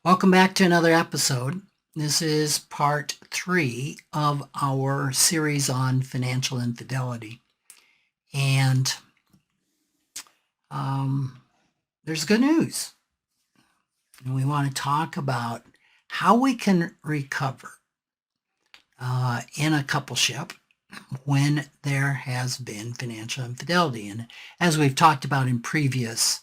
Welcome back to another episode. This is part 3 of our series on financial infidelity. And there's good news. And we want to talk about how we can recover in a coupleship when there has been financial infidelity. And as we've talked about in previous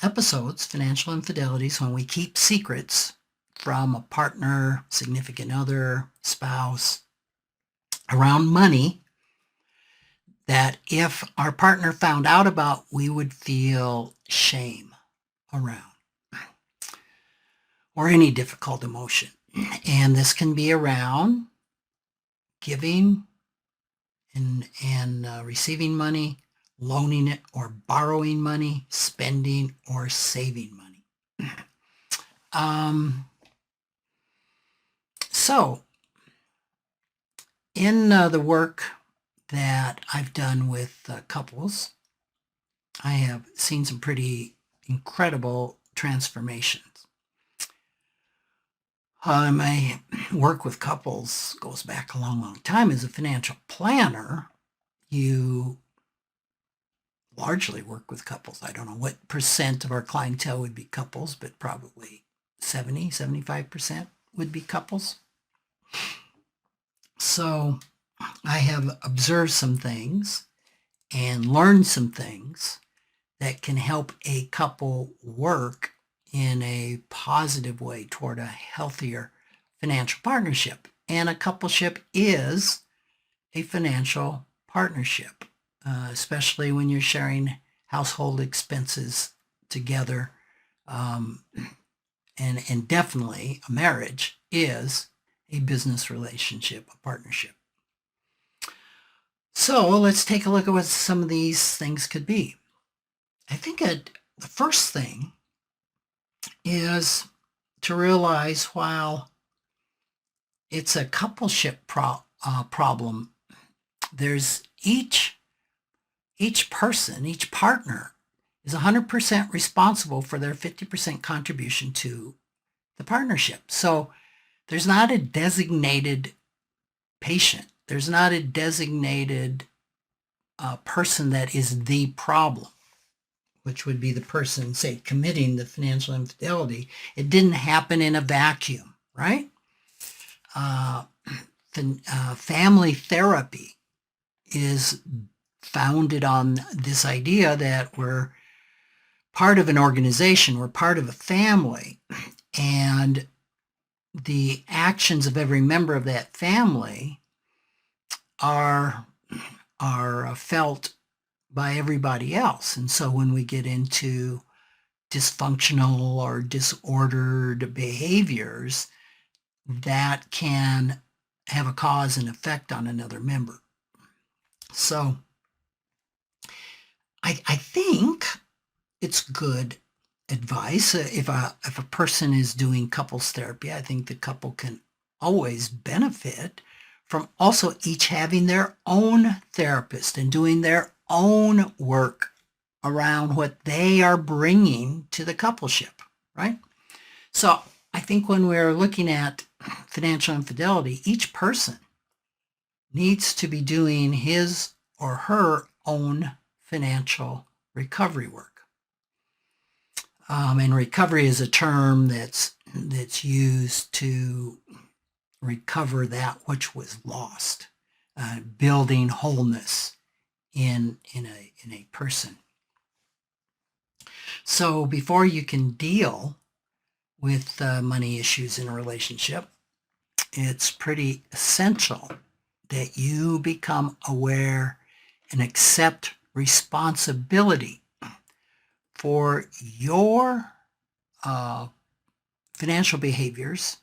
episodes, financial infidelity is when we keep secrets from a partner, significant other, spouse around money that if our partner found out about, we would feel shame around or any difficult emotion. And this can be around giving and receiving money, loaning it or borrowing money, spending or saving money. So in the work that I've done with couples, I have seen some pretty incredible transformations. My work with couples goes back a long, long time. As a financial planner, you largely work with couples. I don't know what percent of our clientele would be couples, but probably 75% would be couples. So I have observed some things and learned some things that can help a couple work in a positive way toward a healthier financial partnership. And a coupleship is a financial partnership, especially when you're sharing household expenses together. And definitely a marriage is a business relationship, a partnership. So let's take a look at what some of these things could be. I think the first thing is to realize while it's a coupleship problem, there's each person, each partner is 100% responsible for their 50% contribution to the partnership. So there's not a designated patient. There's not a designated person that is the problem, which would be the person, say, committing the financial infidelity. It didn't happen in a vacuum, right? Family therapy is founded on this idea that we're part of an organization, we're part of a family, and the actions of every member of that family are felt by everybody else. And so when we get into dysfunctional or disordered behaviors, that can have a cause and effect on another member. So I think it's good advice. If a person is doing couples therapy, I think the couple can always benefit from also each having their own therapist and doing their own work around what they are bringing to the coupleship, right? So I think when we're looking at financial infidelity, each person needs to be doing his or her own financial recovery work. And recovery is a term that's used to recover that which was lost, building wholeness in a person. So before you can deal with money issues in a relationship, it's pretty essential that you become aware and accept responsibility for your financial behaviors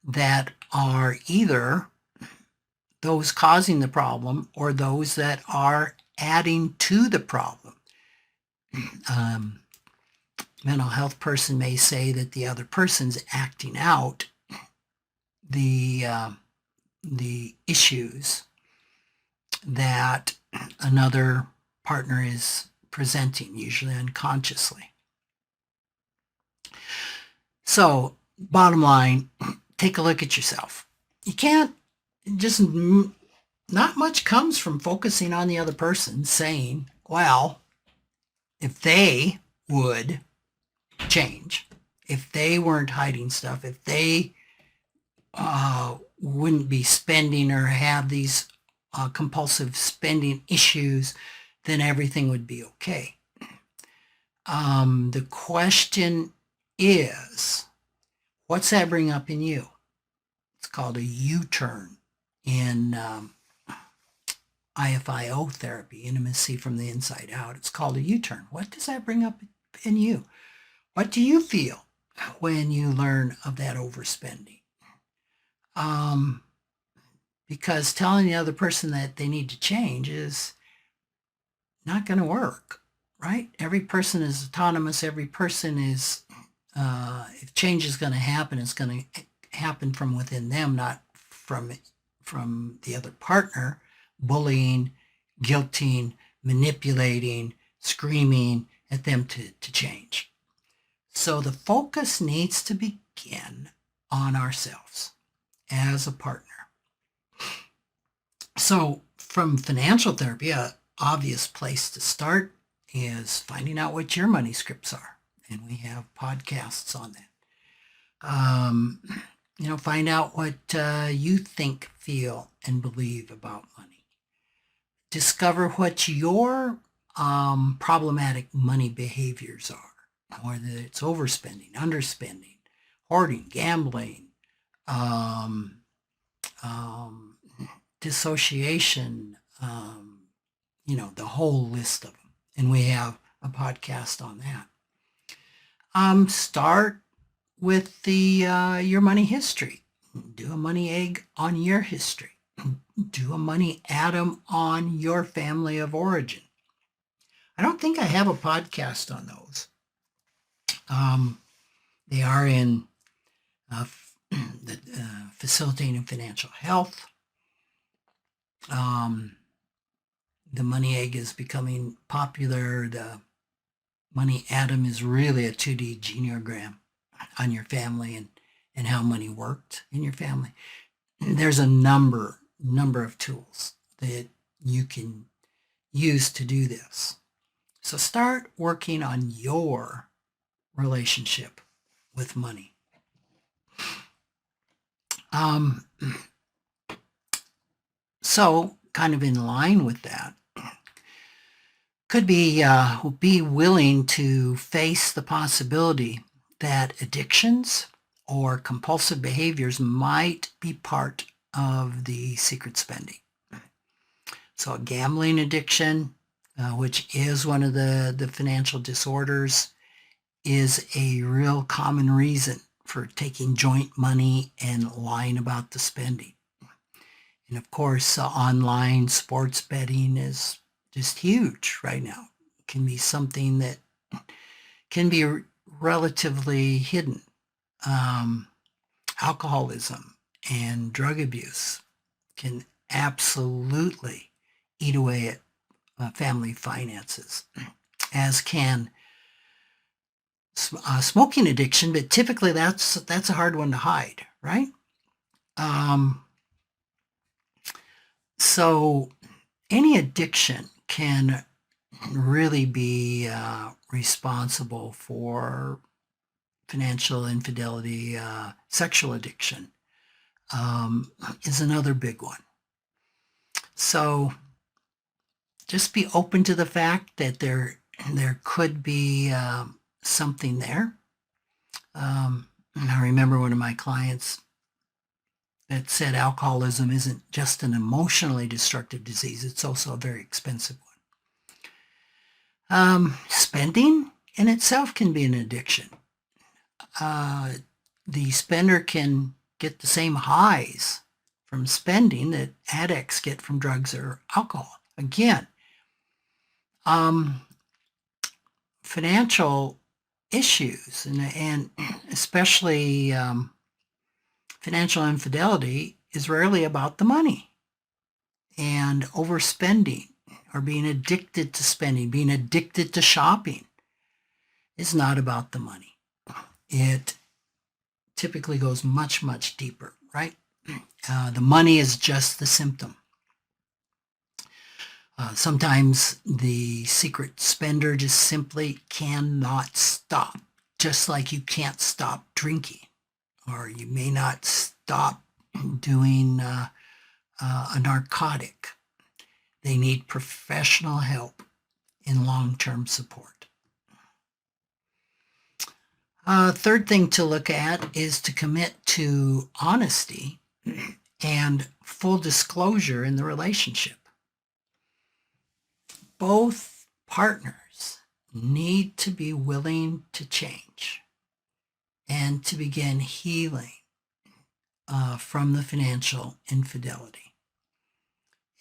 that are either those causing the problem or those that are adding to the problem. Mental health person may say that the other person's acting out the issues that another partner is presenting, usually unconsciously. So, bottom line, take a look at yourself. You can't just, not much comes from focusing on the other person, saying, well, if they would change, if they weren't hiding stuff, if they wouldn't be spending or have these compulsive spending issues, then everything would be okay. The question is, what's that bring up in you? It's called a U-turn in IFIO therapy, intimacy from the inside out. It's called a U-turn. What does that bring up in you? What do you feel when you learn of that overspending? Because telling the other person that they need to change is not going to work, right? Every person is autonomous. Every person is, if change is going to happen, it's going to happen from within them, not from the other partner, bullying, guilting, manipulating, screaming at them to change. So the focus needs to begin on ourselves as a partner. So from financial therapy, an obvious place to start is finding out what your money scripts are. And we have podcasts on that. Find out what you think, feel, and believe about money. Discover what your problematic money behaviors are, whether it's overspending, underspending, hoarding, gambling, dissociation, the whole list of them. And we have a podcast on that. Start with the your money history. Do a money egg on your history. Do a money atom on your family of origin. I don't think I have a podcast on those. They are in the Facilitating Financial Health. The money egg is becoming popular. The money atom is really a 2D genealogram on your family and how money worked in your family. There's a number of tools that you can use to do this. So start working on your relationship with money. So kind of in line with that, could be willing to face the possibility that addictions or compulsive behaviors might be part of the secret spending. So a gambling addiction, which is one of the financial disorders, is a real common reason for taking joint money and lying about the spending. And of course, online sports betting is just huge right now. It can be something that can be relatively hidden. Alcoholism and drug abuse can absolutely eat away at family finances, as can smoking addiction, but typically that's a hard one to hide, right? So any addiction can really be responsible for financial infidelity. Sexual addiction is another big one. So just be open to the fact that there could be something there. I remember one of my clients that said alcoholism isn't just an emotionally destructive disease, it's also a very expensive one. Spending in itself can be an addiction. The spender can get the same highs from spending that addicts get from drugs or alcohol. Again, financial issues and especially financial infidelity is rarely about the money. And overspending or being addicted to spending, being addicted to shopping is not about the money. It typically goes much, much deeper, right? The money is just the symptom. Sometimes the secret spender just simply cannot stop, just like you can't stop drinking, or you may not stop doing a narcotic. They need professional help in long-term support. Third thing to look at is to commit to honesty and full disclosure in the relationship. Both partners need to be willing to change and to begin healing from the financial infidelity.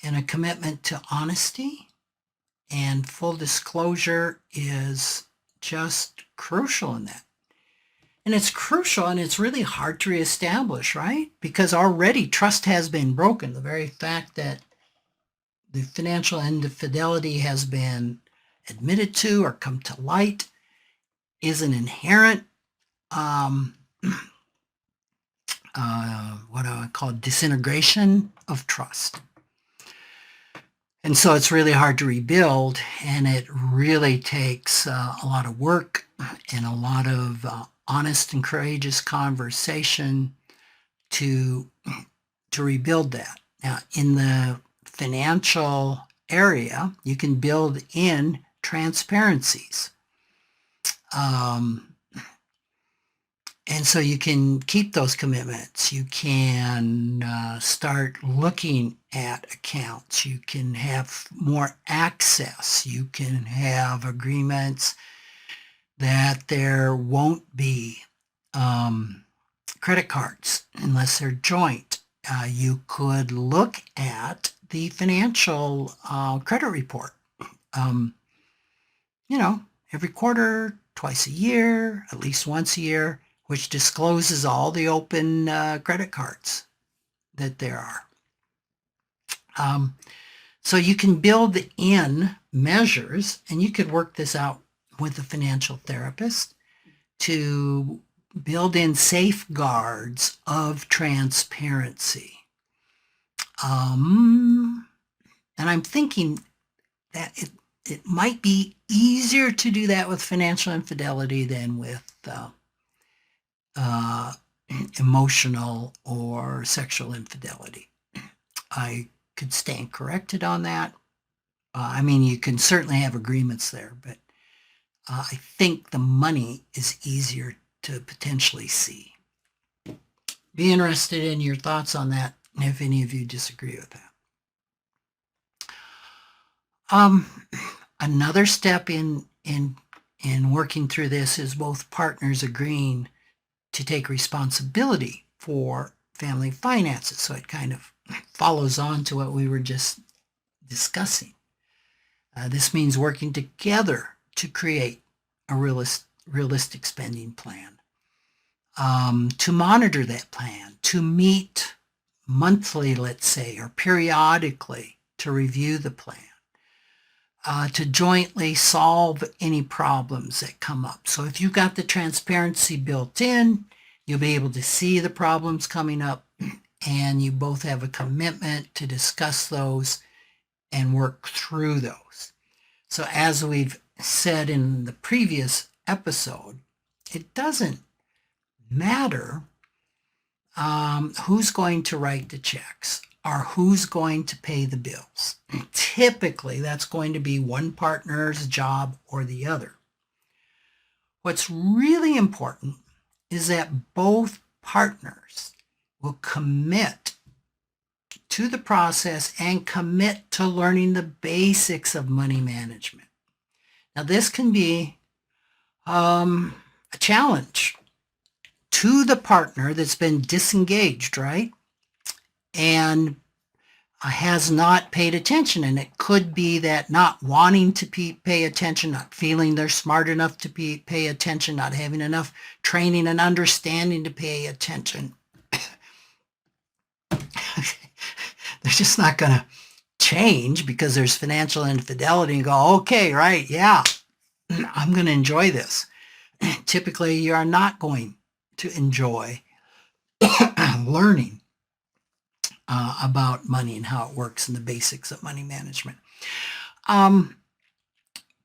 And a commitment to honesty and full disclosure is just crucial in that. And it's crucial, and it's really hard to reestablish, right? Because already trust has been broken. The very fact that the financial infidelity has been admitted to or come to light is an inherent what I would call disintegration of trust. And so it's really hard to rebuild, and it really takes a lot of work and a lot of honest and courageous conversation to rebuild that. Now, in the financial area, you can build in transparencies. And so you can keep those commitments. You can start looking at accounts. You can have more access. You can have agreements that there won't be credit cards unless they're joint. You could look at the financial credit report, every quarter, twice a year, at least once a year, which discloses all the open credit cards that there are. So you can build in measures, and you could work this out with a financial therapist to build in safeguards of transparency. And I'm thinking that it might be easier to do that with financial infidelity than with emotional or sexual infidelity. I could stand corrected on that. You can certainly have agreements there, but I think the money is easier to potentially see. Be interested in your thoughts on that, if any of you disagree with that. Another step in working through this is both partners agreeing to take responsibility for family finances. So it kind of follows on to what we were just discussing. This means working together to create a realistic spending plan, to monitor that plan, to meet monthly, let's say, or periodically to review the plan, to jointly solve any problems that come up. So if you've got the transparency built in, you'll be able to see the problems coming up, and you both have a commitment to discuss those and work through those. So as we've said in the previous episode, it doesn't matter who's going to write the checks or who's going to pay the bills. Typically, that's going to be one partner's job or the other. What's really important is that both partners will commit to the process and commit to learning the basics of money management. Now, this can be a challenge to the partner that's been disengaged, right? And has not paid attention. And it could be that not wanting to pay attention, not feeling they're smart enough to pay attention, not having enough training and understanding to pay attention. They're just not going to change because there's financial infidelity and go, okay, right, yeah, I'm going to enjoy this. Typically, you are not going to enjoy learning about money and how it works and the basics of money management. Um,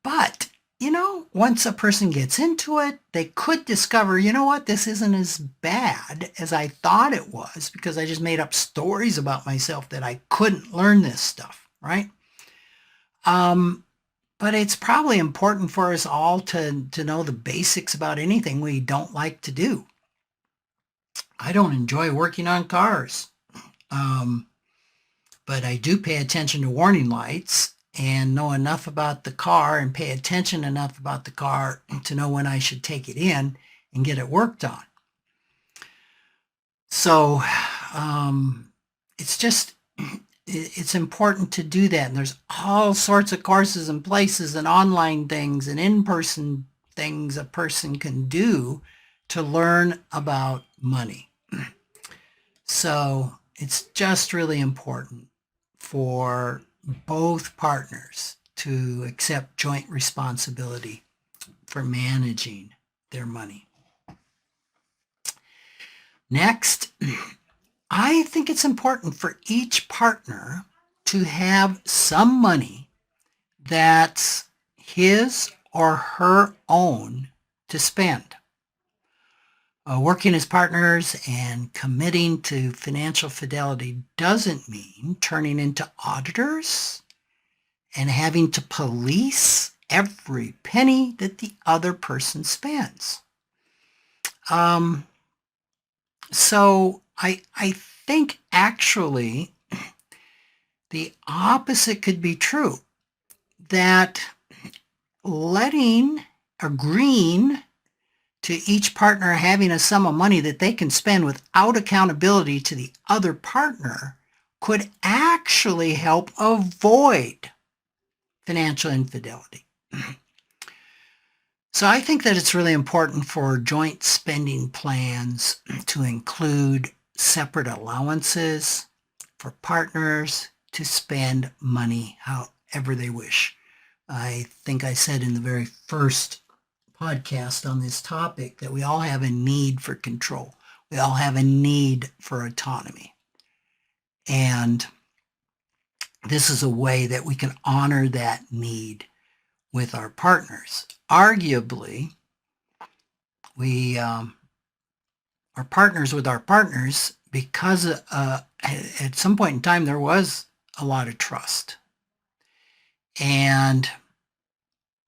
but, once a person gets into it, they could discover, you know what, this isn't as bad as I thought it was because I just made up stories about myself that I couldn't learn this stuff, right? Um, but it's probably important for us all to know the basics about anything we don't like to do. I don't enjoy working on cars. Um, but I do pay attention to warning lights and know enough about the car and pay attention enough about the car to know when I should take it in and get it worked on. So it's just, it's important to do that. And there's all sorts of courses and places and online things and in-person things a person can do to learn about money. So it's just really important for both partners to accept joint responsibility for managing their money. Next, I think it's important for each partner to have some money that's his or her own to spend. Working as partners and committing to financial fidelity doesn't mean turning into auditors and having to police every penny that the other person spends. So I think actually the opposite could be true, that agreeing to each partner having a sum of money that they can spend without accountability to the other partner could actually help avoid financial infidelity. So I think that it's really important for joint spending plans to include separate allowances for partners to spend money however they wish. I think I said in the very first podcast on this topic that we all have a need for control. We all have a need for autonomy. And this is a way that we can honor that need with our partners. Arguably, we are partners with our partners because at some point in time there was a lot of trust. And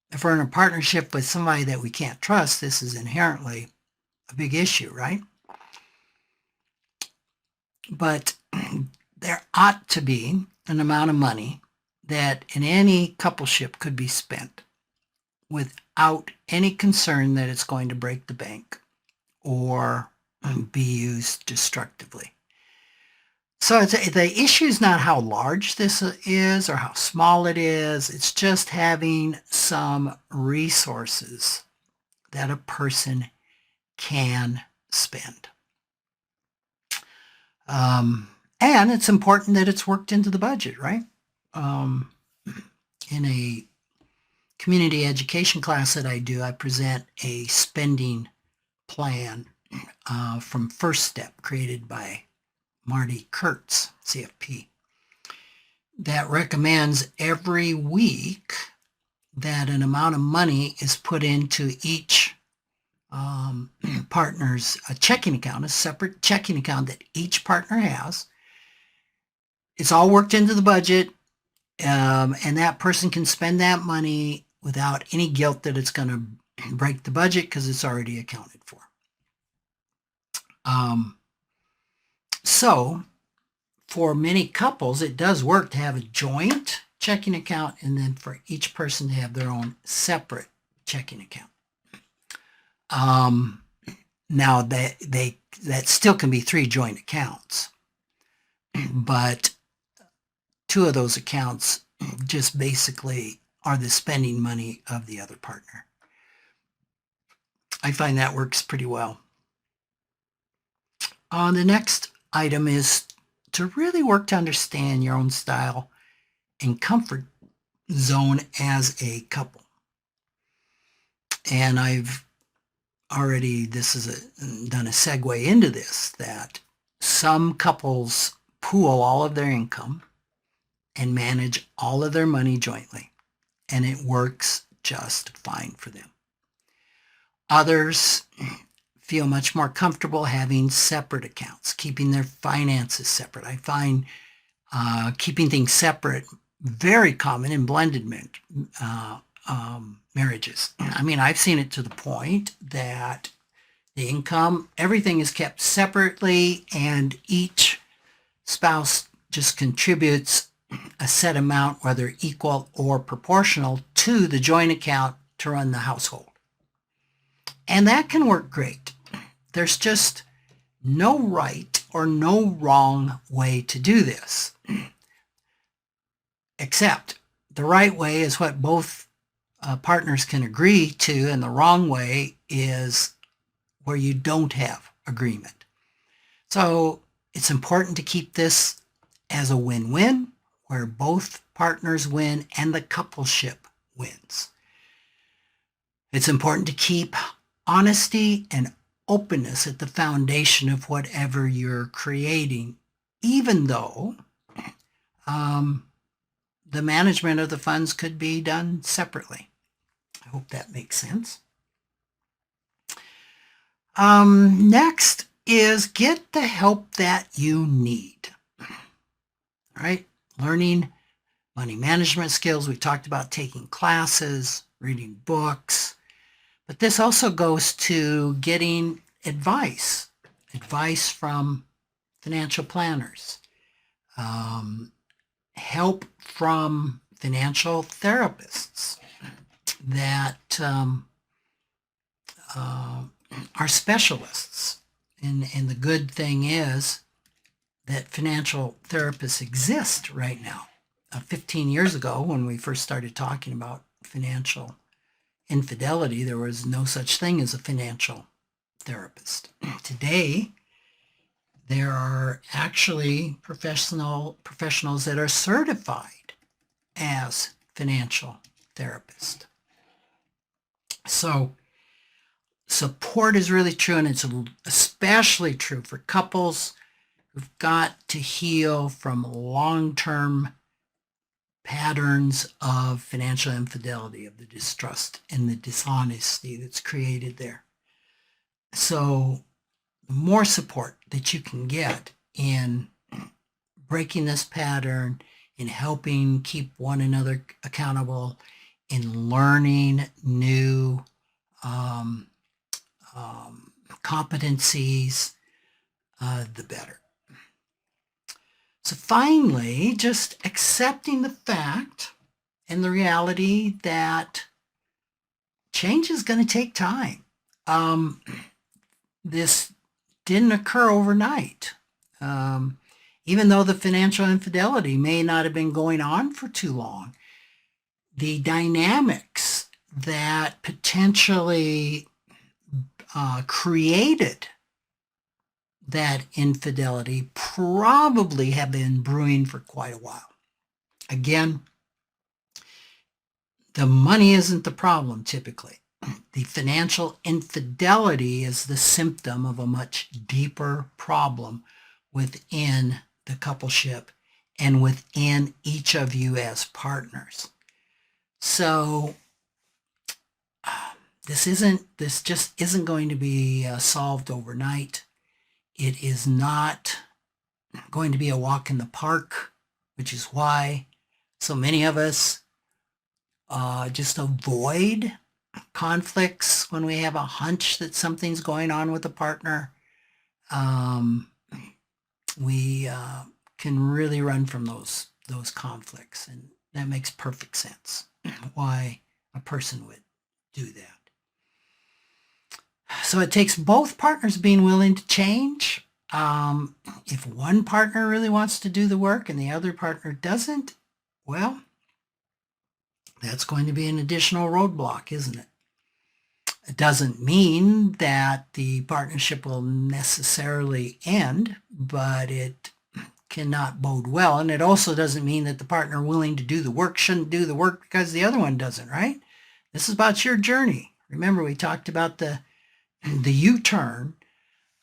if we're in a partnership with somebody that we can't trust, this is inherently a big issue, right? But there ought to be an amount of money that in any coupleship could be spent without any concern that it's going to break the bank or be used destructively. So the issue is not how large this is or how small it is. It's just having some resources that a person can spend. And it's important that it's worked into the budget, right? In a community education class that I do, I present a spending plan from First Step created by Marty Kurtz, CFP, that recommends every week that an amount of money is put into each partner's checking account, a separate checking account that each partner has. It's all worked into the budget, and that person can spend that money without any guilt that it's going to break the budget because it's already accounted for. So for many couples, it does work to have a joint checking account and then for each person to have their own separate checking account. Now that still can be 3 joint accounts, but 2 of those accounts just basically are the spending money of the other partner. I find that works pretty well. The next item is to really work to understand your own style and comfort zone as a couple. And I've already, this is done a segue into this, that some couples pool all of their income and manage all of their money jointly, and it works just fine for them. Others feel much more comfortable having separate accounts, keeping their finances separate. I find keeping things separate very common in blended marriages. I mean, I've seen it to the point that the income, everything is kept separately, and each spouse just contributes a set amount, whether equal or proportional, to the joint account to run the household. And that can work great. There's just no right or no wrong way to do this. Except the right way is what both partners can agree to, and the wrong way is where you don't have agreement. So it's important to keep this as a win-win, where both partners win and the coupleship wins. It's important to keep honesty and openness at the foundation of whatever you're creating, even though the management of the funds could be done separately. I hope that makes sense. Next is get the help that you need. All right, learning money management skills. We talked about taking classes, reading books, but this also goes to getting advice from financial planners, help from financial therapists that are specialists. And the good thing is that financial therapists exist right now. 15 years ago, when we first started talking about financial infidelity, there was no such thing as a financial therapist. Today, there are actually professionals that are certified as financial therapists. So support is really true, and it's especially true for couples who've got to heal from long-term patterns of financial infidelity, of the distrust and the dishonesty that's created there. So the more support that you can get in breaking this pattern, in helping keep one another accountable, in learning new competencies, the better. So finally, just accepting the fact and the reality that change is going to take time. This didn't occur overnight. Even though the financial infidelity may not have been going on for too long, the dynamics that potentially created that infidelity probably have been brewing for quite a while. Again, the money isn't the problem typically. The financial infidelity is the symptom of a much deeper problem within the coupleship and within each of you as partners. So this just isn't going to be solved overnight. It is not going to be a walk in the park, which is why so many of us just avoid conflicts when we have a hunch that something's going on with a partner. We can really run from those conflicts, and that makes perfect sense why a person would do that. So it takes both partners being willing to change. If one partner really wants to do the work and the other partner doesn't, well, that's going to be an additional roadblock, isn't it? It doesn't mean that the partnership will necessarily end, but it cannot bode well. And it also doesn't mean that the partner willing to do the work shouldn't do the work because the other one doesn't, right? This is about your journey. Remember, we talked about the the U-turn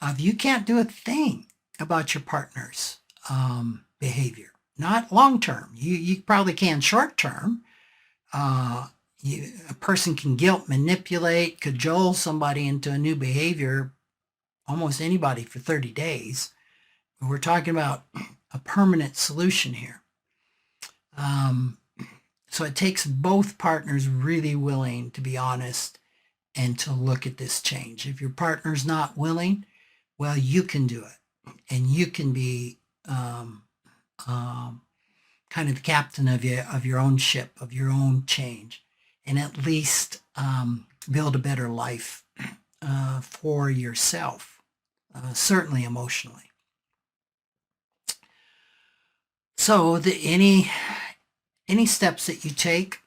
of you can't do a thing about your partner's behavior. Not long term. You probably can short term. A person can guilt, manipulate, cajole somebody into a new behavior, almost anybody for 30 days. We're talking about a permanent solution here. So it takes both partners really willing to be honest and to look at this change. If your partner's not willing, well, you can do it, and you can be kind of the captain of your own ship, of your own change, and at least build a better life for yourself, certainly emotionally. So any steps that you take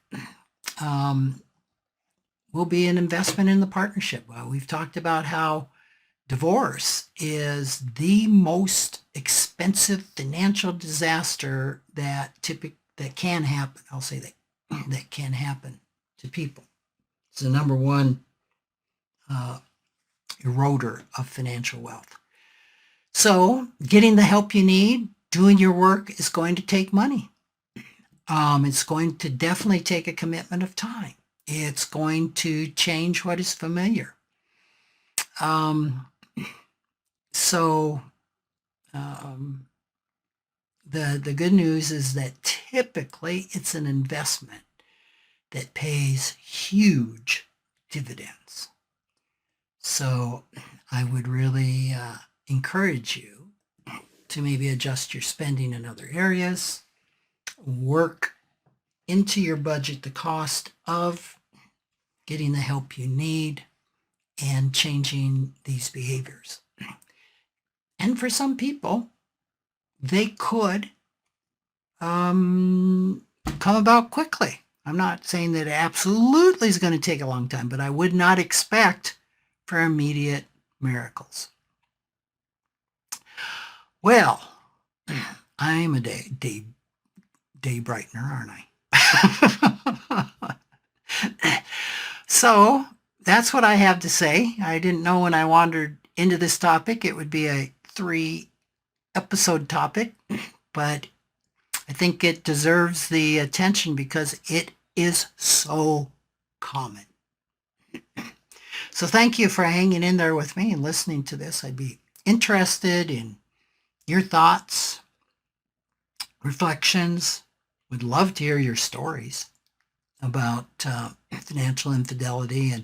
will be an investment in the partnership. Well, we've talked about how divorce is the most expensive financial disaster that can happen. I'll say that can happen to people. It's the number one eroder of financial wealth. So getting the help you need, doing your work is going to take money. It's going to definitely take a commitment of time. It's going to change what is familiar. So the good news is that typically it's an investment that pays huge dividends. So I would really encourage you to maybe adjust your spending in other areas, work into your budget the cost of getting the help you need and changing these behaviors. And for some people, they could come about quickly. I'm not saying that it absolutely is going to take a long time, but I would not expect for immediate miracles. Well, I'm a day brightener, aren't I? So that's what I have to say. I didn't know when I wandered into this topic it would be a 3-episode topic, but I think it deserves the attention because it is so common. So thank you for hanging in there with me and listening to this. I'd be interested in your thoughts, reflections. Would love to hear your stories about financial infidelity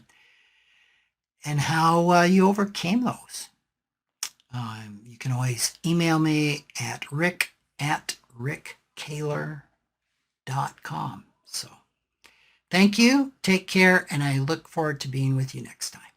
and how you overcame those. You can always email me at rick@rickkaler.com. So thank you, take care, and I look forward to being with you next time.